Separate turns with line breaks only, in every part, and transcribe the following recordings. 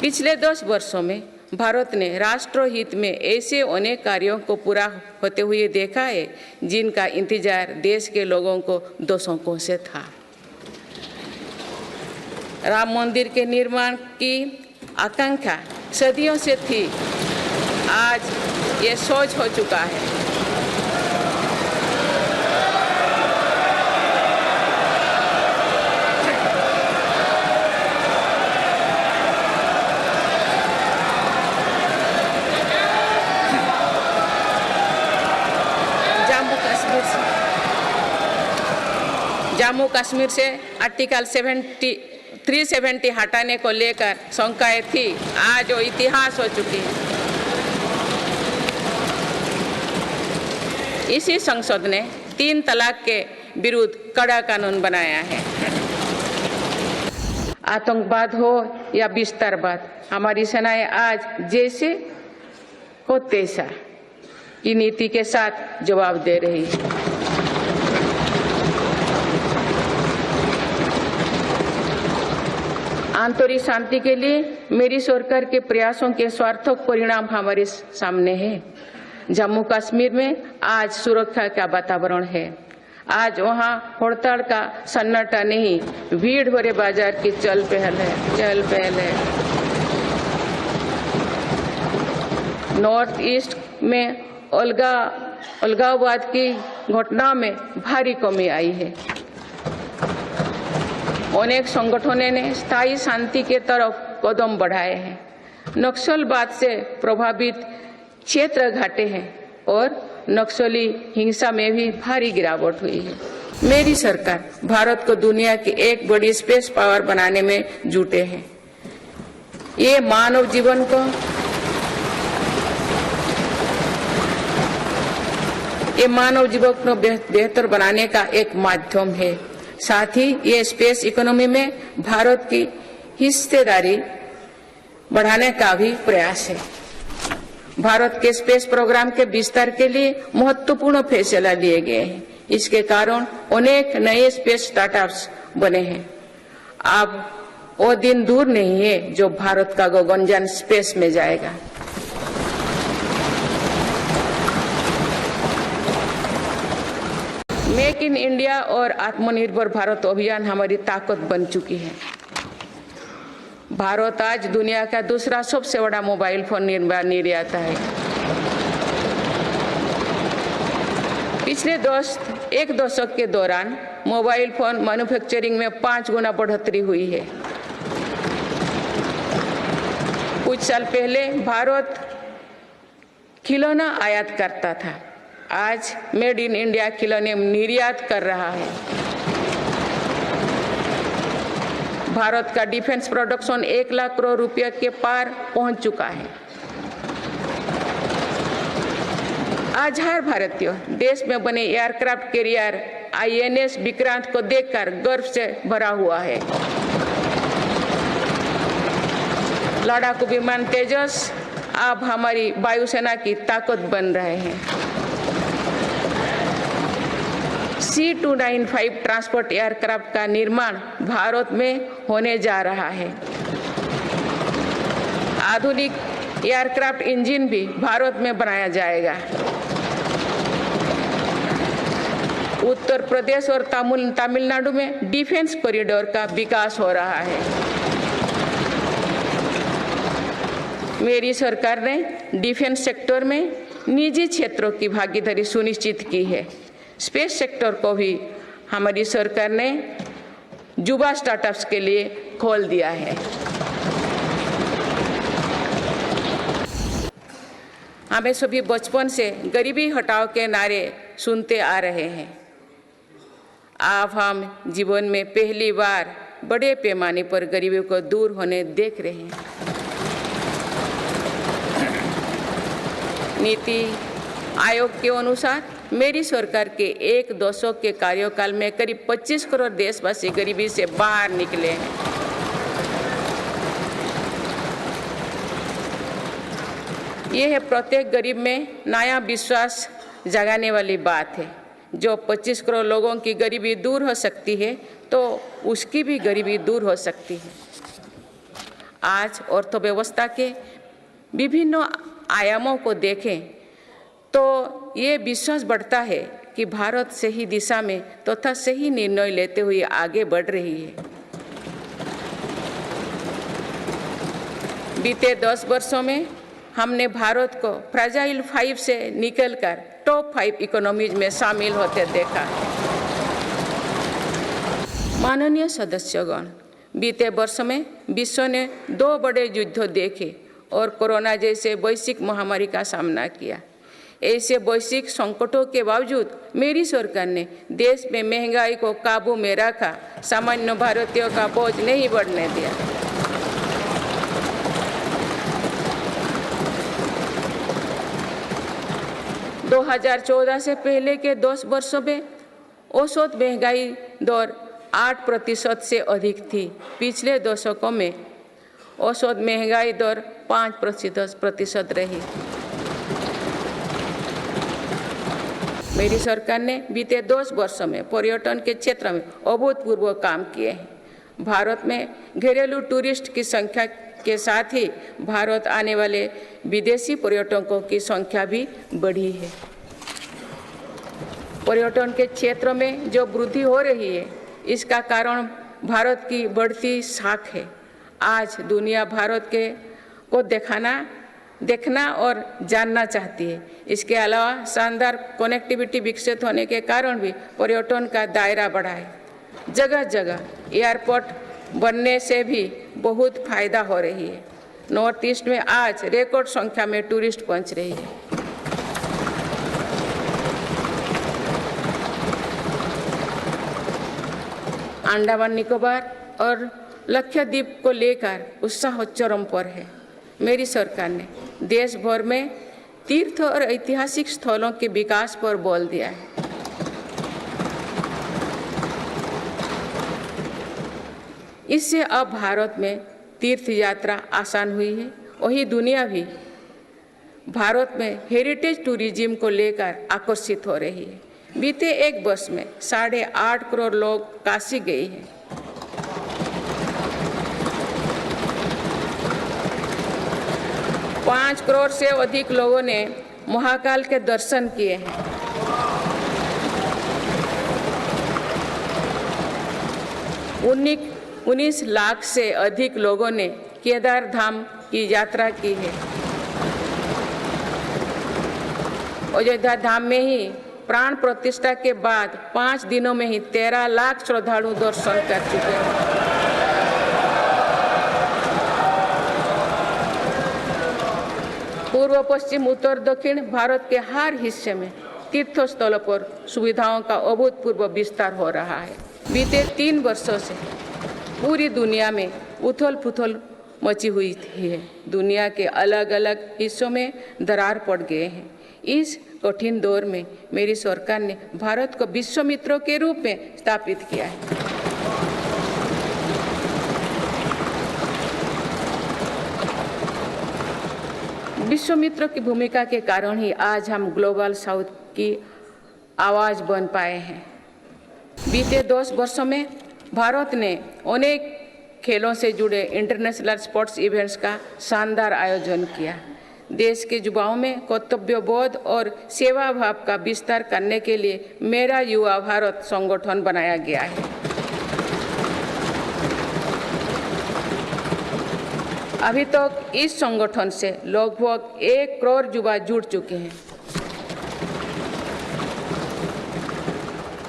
पिछले 10 वर्षों में भारत ने राष्ट्रहित में ऐसे अनेक कार्यों को पूरा होते हुए देखा है जिनका इंतजार देश के लोगों को दशकों से था। राम मंदिर के निर्माण की आकांक्षा सदियों से थी, आज ये सोच हो चुका है। जम्मू कश्मीर से आर्टिकल 370 हटाने को लेकर शंकाएं थी, आज वो इतिहास हो चुकी है। इसी संसद ने 3 तलाक के विरुद्ध कड़ा कानून बनाया है। आतंकवाद हो या विस्तारवाद, हमारी सेनाएं आज जैसे को तैसा की नीति के साथ जवाब दे रही है। आंतरिक शांति के लिए मेरी सरकार के प्रयासों के सार्थक परिणाम हमारे सामने है। जम्मू कश्मीर में आज सुरक्षा का वातावरण है। आज वहां हड़ताल का सन्नाटा नहीं, भीड़ भरे बाजार की चहल पहल है। नॉर्थ ईस्ट में अलगाववाद की घटना में भारी कमी आई है। अनेक संगठनों ने स्थायी शांति के तरफ कदम बढ़ाए हैं। नक्सलवाद से प्रभावित क्षेत्र घटे हैं और नक्सली हिंसा में भी भारी गिरावट हुई है। मेरी सरकार भारत को दुनिया की एक बड़ी स्पेस पावर बनाने में जुटे हैं। ये मानव जीवन को बेहतर बनाने का एक माध्यम है। साथ ही ये स्पेस इकोनॉमी में भारत की हिस्सेदारी बढ़ाने का भी प्रयास है। भारत के स्पेस प्रोग्राम के विस्तार के लिए महत्वपूर्ण फैसला लिए गए हैं। इसके कारण अनेक नए स्पेस स्टार्टअप्स बने हैं। अब वो दिन दूर नहीं है जो भारत का गगनयान स्पेस में जाएगा। मेक इन इंडिया और आत्मनिर्भर भारत अभियान हमारी ताकत बन चुकी है। भारत आज दुनिया का दूसरा सबसे बड़ा मोबाइल फोन निर्माता है। पिछले एक दशक के दौरान मोबाइल फोन मैन्युफैक्चरिंग में 5 गुना बढ़ोतरी हुई है। कुछ साल पहले भारत खिलौना आयात करता था, आज मेड इन इंडिया खिलौने निर्यात कर रहा है। भारत का डिफेंस प्रोडक्शन 1 लाख करोड़ रुपए के पार पहुंच चुका है। आज हर भारतीय देश में बने एयरक्राफ्ट कैरियर INS विक्रांत को देखकर गर्व से भरा हुआ है। लड़ाकू विमान तेजस अब हमारी वायुसेना की ताकत बन रहे हैं। C295 ट्रांसपोर्ट एयरक्राफ्ट का निर्माण भारत में होने जा रहा है। आधुनिक एयरक्राफ्ट इंजन भी भारत में बनाया जाएगा। उत्तर प्रदेश और तमिलनाडु में डिफेंस कॉरिडोर का विकास हो रहा है। मेरी सरकार ने डिफेंस सेक्टर में निजी क्षेत्रों की भागीदारी सुनिश्चित की है। स्पेस सेक्टर को भी हमारी सरकार ने युवा स्टार्टअप्स के लिए खोल दिया है। हमें सभी बचपन से गरीबी हटाओ के नारे सुनते आ रहे हैं। अब हम जीवन में पहली बार बड़े पैमाने पर गरीबी को दूर होने देख रहे हैं। नीति आयोग के अनुसार मेरी सरकार के 1 दशक के कार्यकाल में करीब 25 करोड़ देशवासी गरीबी से बाहर निकले हैं। यह है प्रत्येक गरीब में नया विश्वास जगाने वाली बात है। जो 25 करोड़ लोगों की गरीबी दूर हो सकती है तो उसकी भी गरीबी दूर हो सकती है। आज अर्थव्यवस्था के विभिन्न आयामों को देखें तो ये विश्वास बढ़ता है कि भारत सही दिशा में तथा सही निर्णय लेते हुए आगे बढ़ रही है। बीते 10 वर्षों में हमने भारत को फ्रेजाइल 5 से निकलकर टॉप 5 इकोनॉमीज में शामिल होते देखा है। माननीय सदस्यगण, बीते वर्ष में विश्व ने 2 बड़े युद्ध देखे और कोरोना जैसे वैश्विक महामारी का सामना किया। ऐसे वैश्विक संकटों के बावजूद मेरी सरकार ने देश में महंगाई को काबू में रखा, सामान्य भारतीयों का बोझ नहीं बढ़ने दिया। दो 2014 से पहले के 10 वर्षों में औसत महंगाई दर 8% से अधिक थी। पिछले दशकों में औसत महंगाई दर 5% रही। मेरी सरकार ने बीते 10 वर्षों में पर्यटन के क्षेत्र में अभूतपूर्व काम किए हैं। भारत में घरेलू टूरिस्ट की संख्या के साथ ही भारत आने वाले विदेशी पर्यटकों की संख्या भी बढ़ी है। पर्यटन के क्षेत्र में जो वृद्धि हो रही है, इसका कारण भारत की बढ़ती साख है। आज दुनिया भारत को देखना और जानना चाहती है। इसके अलावा शानदार कनेक्टिविटी विकसित होने के कारण भी पर्यटन का दायरा बढ़ा है। जगह जगह एयरपोर्ट बनने से भी बहुत फायदा हो रही है। नॉर्थ ईस्ट में आज रिकॉर्ड संख्या में टूरिस्ट पहुंच रही है। अंडमान निकोबार और लक्षद्वीप को लेकर उत्साह चरम पर है। मेरी सरकार ने देश भर में तीर्थ और ऐतिहासिक स्थलों के विकास पर बल दिया है। इससे अब भारत में तीर्थ यात्रा आसान हुई है। वही दुनिया भी भारत में हेरिटेज टूरिज्म को लेकर आकर्षित हो रही है। बीते 1 वर्ष में 8.5 करोड़ लोग काशी गए हैं। पाँच करोड़ से अधिक लोगों ने महाकाल के दर्शन किए हैं। उन्नीस लाख से अधिक लोगों ने केदार धाम की यात्रा की है। अयोध्या धाम में ही प्राण प्रतिष्ठा के बाद 5 दिनों में ही 13 लाख श्रद्धालु दर्शन कर चुके हैं। पूर्व पश्चिम उत्तर दक्षिण भारत के हर हिस्से में तीर्थ स्थलों पर सुविधाओं का अभूतपूर्व विस्तार हो रहा है। बीते 3 वर्षों से पूरी दुनिया में उथल पुथल मची हुई है। दुनिया के अलग अलग हिस्सों में दरार पड़ गए हैं। इस कठिन दौर में मेरी सरकार ने भारत को विश्व मित्रों के रूप में स्थापित किया है। विश्व मित्रों की भूमिका के कारण ही आज हम ग्लोबल साउथ की आवाज बन पाए हैं। बीते 10 वर्षों में भारत ने अनेक खेलों से जुड़े इंटरनेशनल स्पोर्ट्स इवेंट्स का शानदार आयोजन किया। देश के युवाओं में कर्तव्यबोध और सेवा भाव का विस्तार करने के लिए मेरा युवा भारत संगठन बनाया गया है। अभी तक इस संगठन से लगभग 1 करोड़ युवा जुड़ चुके हैं।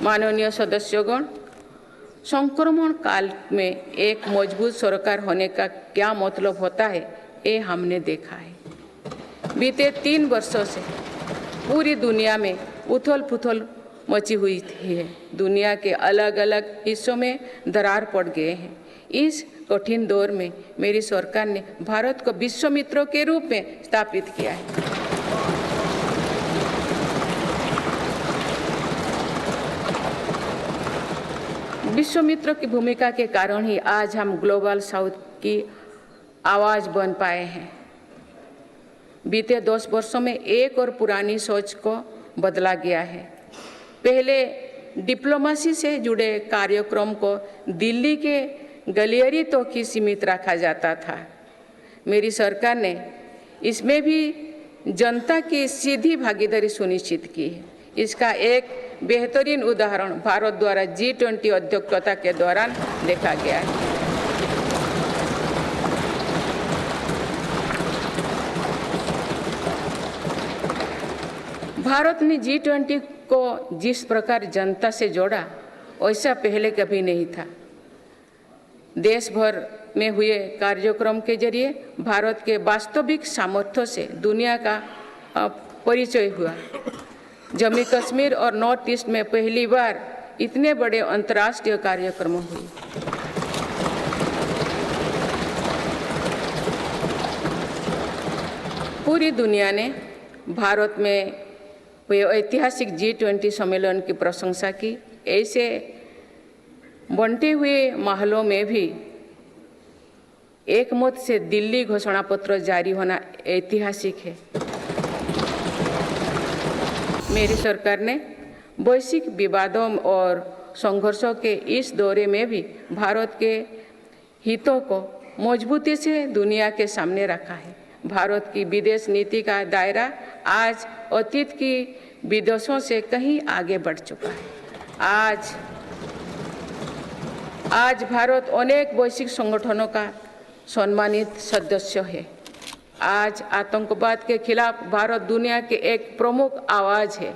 माननीय सदस्यगण, संक्रमण काल में एक मजबूत सरकार होने का क्या मतलब होता है, ये हमने देखा है। बीते 3 वर्षों से पूरी दुनिया में उथल पुथल मची हुई है। दुनिया के अलग अलग हिस्सों में दरार पड़ गए हैं। इस कठिन दौर में मेरी सरकार ने भारत को विश्व मित्रों के रूप में स्थापित किया है। विश्व मित्रों की भूमिका के कारण ही आज हम ग्लोबल साउथ की आवाज बन पाए हैं। बीते 10 वर्षों में एक और पुरानी सोच को बदला गया है। पहले डिप्लोमेसी से जुड़े कार्यक्रम को दिल्ली के गलियारे तक ही सीमित रखा जाता था, मेरी सरकार ने इसमें भी जनता की सीधी भागीदारी सुनिश्चित की है। इसका एक बेहतरीन उदाहरण भारत द्वारा G20 अध्यक्षता के दौरान देखा गया है। भारत ने G20 को जिस प्रकार जनता से जोड़ा, वैसा पहले कभी नहीं था। देश भर में हुए कार्यक्रम के जरिए भारत के वास्तविक सामर्थ्य से दुनिया का परिचय हुआ। जम्मू कश्मीर और नॉर्थ ईस्ट में पहली बार इतने बड़े अंतर्राष्ट्रीय कार्यक्रम हुए। पूरी दुनिया ने भारत में हुए ऐतिहासिक G20 सम्मेलन की प्रशंसा की। ऐसे बंटे हुए माहौलों में भी एक मत से दिल्ली घोषणा पत्र जारी होना ऐतिहासिक है। मेरी सरकार ने वैश्विक विवादों और संघर्षों के इस दौरे में भी भारत के हितों को मजबूती से दुनिया के सामने रखा है। भारत की विदेश नीति का दायरा आज अतीत की विदेशों से कहीं आगे बढ़ चुका है। आज भारत अनेक वैश्विक संगठनों का सम्मानित सदस्य है। आज आतंकवाद के खिलाफ भारत दुनिया के एक प्रमुख आवाज है।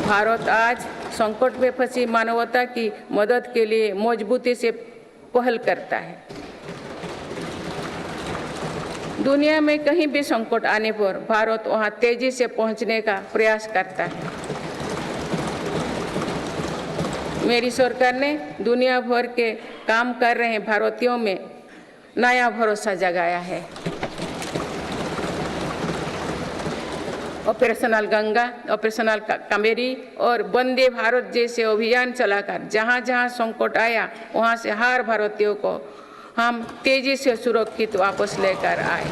भारत आज संकट में फंसी मानवता की मदद के लिए मजबूती से पहल करता है। दुनिया में कहीं भी संकट आने पर भारत वहां तेजी से पहुंचने का प्रयास करता है। मेरी सरकार ने दुनिया भर के काम कर रहे भारतीयों में नया भरोसा जगाया है। ऑपरेशनल गंगा, ऑपरेशनल कावेरी और वंदे भारत जैसे अभियान चलाकर जहां जहां संकट आया वहां से हर भारतीयों को हम तेजी से सुरक्षित वापस लेकर आए।